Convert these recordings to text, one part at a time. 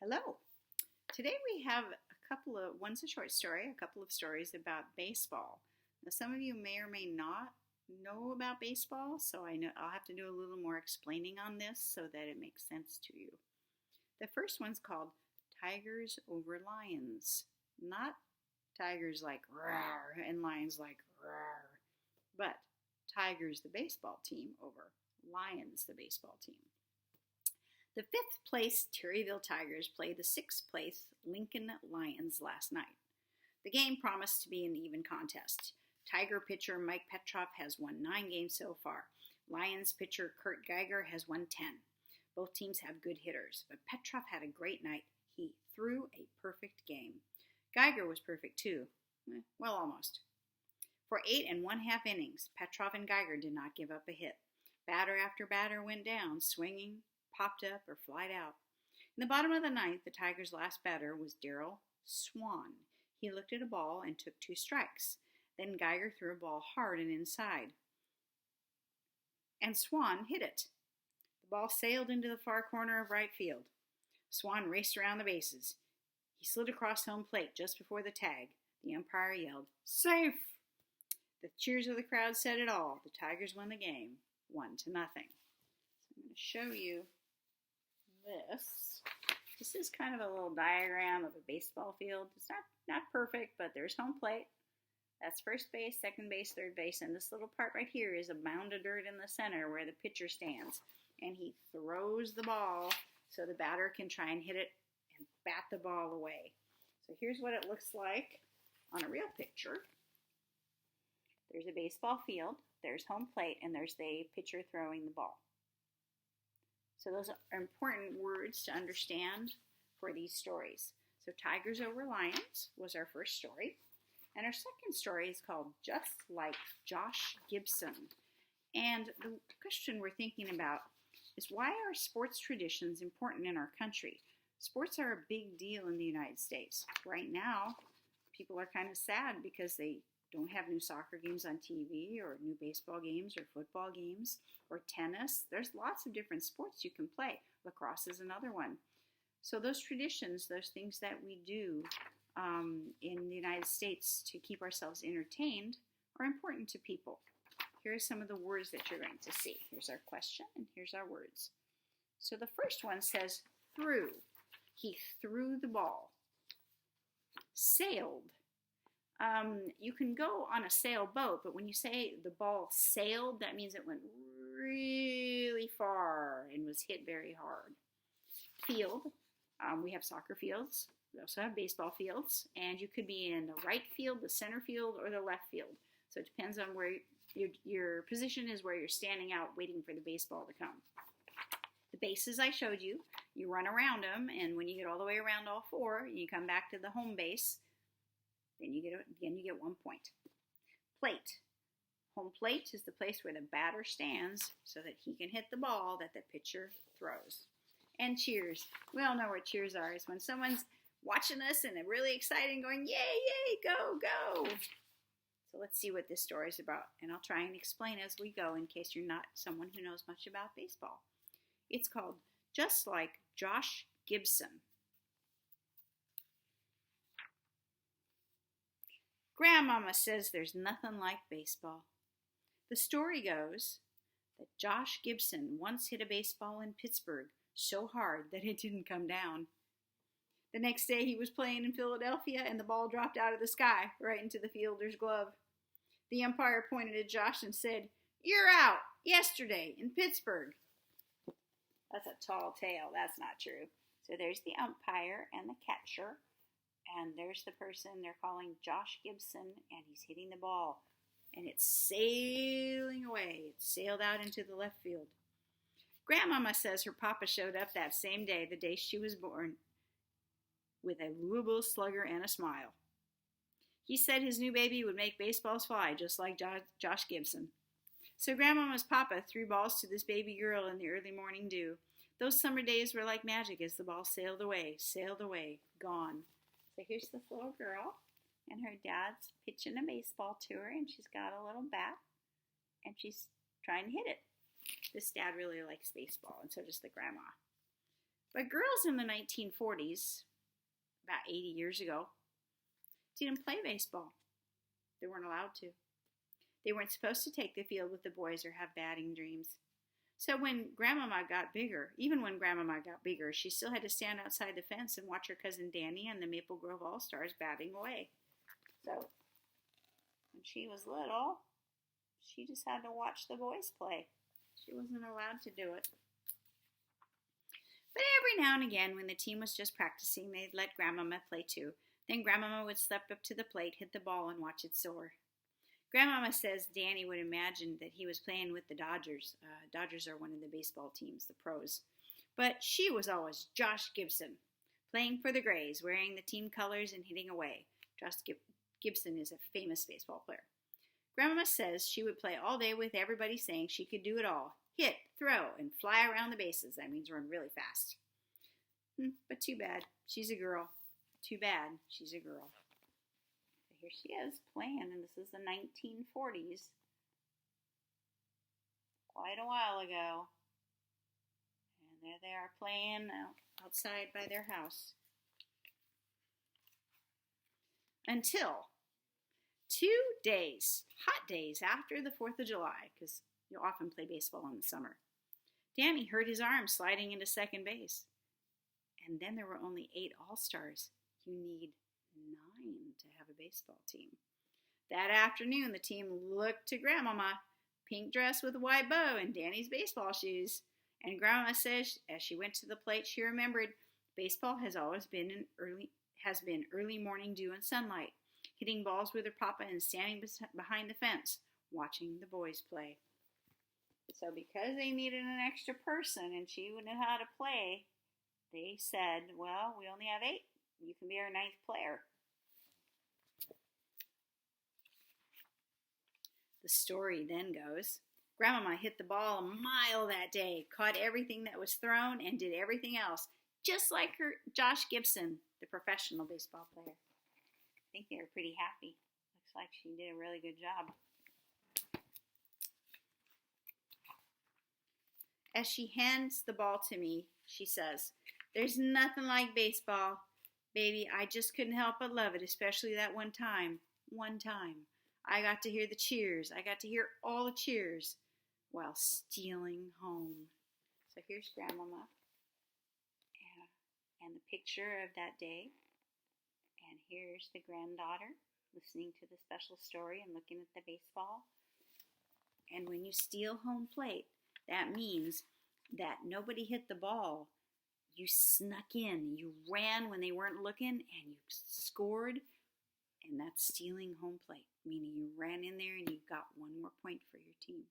Hello. Today we have one's a short story, a couple of stories about baseball. Now, some of you may or may not know about baseball, so I'll have to do a little more explaining on this so that it makes sense to you. The first one's called Tigers over Lions. Not tigers like rawr and lions like rawr, but Tigers, the baseball team, over Lions, the baseball team. The fifth place Terryville Tigers played the sixth place Lincoln Lions last night. The game promised to be an even contest. Tiger pitcher Mike Petroff has won 9 games so far. Lions pitcher Kurt Geiger has won 10. Both teams have good hitters, but Petroff had a great night. He threw a perfect game. Geiger was perfect too. Well, almost. For 8 1/2 innings, Petroff and Geiger did not give up a hit. Batter after batter went down, swinging, popped up, or flied out. In the bottom of the ninth, the Tigers' last batter was Darryl Swan. He looked at a ball and took 2 strikes. Then Geiger threw a ball hard and inside, and Swan hit it. The ball sailed into the far corner of right field. Swan raced around the bases. He slid across home plate just before the tag. The umpire yelled, "Safe!" The cheers of the crowd said it all. The Tigers won the game, 1-0. So I'm going to show you this. This is kind of a little diagram of a baseball field. It's not perfect, but there's home plate. That's first base, second base, third base, and this little part right here is a mound of dirt in the center where the pitcher stands. And he throws the ball so the batter can try and hit it and bat the ball away. So here's what it looks like on a real picture. There's a baseball field, there's home plate, and there's the pitcher throwing the ball. So those are important words to understand for these stories. So Tigers over Lions was our first story. And our second story is called Just Like Josh Gibson. And the question we're thinking about is, why are sports traditions important in our country? Sports are a big deal in the United States. Right now, people are kind of sad because they don't have new soccer games on TV or new baseball games or football games or tennis. There's lots of different sports you can play. Lacrosse is another one. So those traditions, those things that we do in the United States to keep ourselves entertained are important to people. Here are some of the words that you're going to see. Here's our question and here's our words. So the first one says threw. He threw the ball. Sailed. You can go on a sailboat, but when you say the ball sailed, that means it went really far and was hit very hard. Field. We have soccer fields. We also have baseball fields, and you could be in the right field, the center field, or the left field. So it depends on where your position is, where you're standing out waiting for the baseball to come. The bases I showed you, you run around them, and when you get all the way around all 4, you come back to the home base, then you get 1 point. Plate. Home plate is the place where the batter stands so that he can hit the ball that the pitcher throws. And cheers. We all know what cheers are. It's when someone's watching us and they're really excited and going, yay, yay, go, go. So let's see what this story is about. And I'll try and explain as we go in case you're not someone who knows much about baseball. It's called Just Like Josh Gibson. Grandmama says there's nothing like baseball. The story goes that Josh Gibson once hit a baseball in Pittsburgh so hard that it didn't come down. The next day he was playing in Philadelphia and the ball dropped out of the sky right into the fielder's glove. The umpire pointed at Josh and said, "You're out yesterday in Pittsburgh." That's a tall tale. That's not true. So there's the umpire and the catcher, and there's the person they're calling Josh Gibson, and he's hitting the ball, and it's sailing away. It sailed out into the left field. Grandmama says her papa showed up that same day, the day she was born, with a Louisville slugger and a smile. He said his new baby would make baseballs fly, just like Josh Gibson. So Grandmama's papa threw balls to this baby girl in the early morning dew. Those summer days were like magic as the ball sailed away, gone. So here's this little girl, and her dad's pitching a baseball to her, and she's got a little bat, and she's trying to hit it. This dad really likes baseball, and so does the grandma. But girls in the 1940s, about 80 years ago, didn't play baseball. They weren't allowed to. They weren't supposed to take the field with the boys or have batting dreams. So when Grandmama got bigger, even when Grandmama got bigger, she still had to stand outside the fence and watch her cousin Danny and the Maple Grove All-Stars batting away. So when she was little, she just had to watch the boys play. She wasn't allowed to do it. But every now and again, when the team was just practicing, they'd let Grandmama play too. Then Grandmama would step up to the plate, hit the ball, and watch it soar. Grandmama says Danny would imagine that he was playing with the Dodgers. Dodgers are one of the baseball teams, the pros. But she was always Josh Gibson, playing for the Grays, wearing the team colors and hitting away. Josh Gibson is a famous baseball player. Grandmama says she would play all day with everybody saying she could do it all. Hit, throw, and fly around the bases. That means run really fast. But too bad. She's a girl. Too bad she's a girl. Here she is playing, and this is the 1940s. Quite a while ago. And there they are playing outside by their house. Until 2 days, hot days after the 4th of July, because you often play baseball in the summer, Danny hurt his arm sliding into second base. And then there were only 8 All-Stars. You need 9 to have a baseball team. That afternoon, the team looked to Grandmama, pink dress with a white bow and Danny's baseball shoes. And Grandmama says, as she went to the plate, she remembered baseball has always been early morning dew and sunlight, hitting balls with her papa and standing behind the fence, watching the boys play. So because they needed an extra person and she would know how to play, they said, well, we only have 8. You can be our 9th player. The story then goes, Grandmama hit the ball a mile that day, caught everything that was thrown, and did everything else, just like her Josh Gibson, the professional baseball player. I think they were pretty happy. Looks like she did a really good job. As she hands the ball to me, she says, there's nothing like baseball. Baby, I just couldn't help but love it, especially that one time. I got to hear the cheers. I got to hear all the cheers while stealing home. So here's Grandmama and the picture of that day. And here's the granddaughter listening to the special story and looking at the baseball. And when you steal home plate, that means that nobody hit the ball. You snuck in, you ran when they weren't looking, and you scored, and that's stealing home plate, meaning you ran in there and you got 1 more point for your team.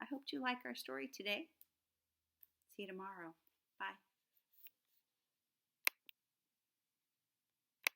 I hope you like our story today. See you tomorrow. Bye.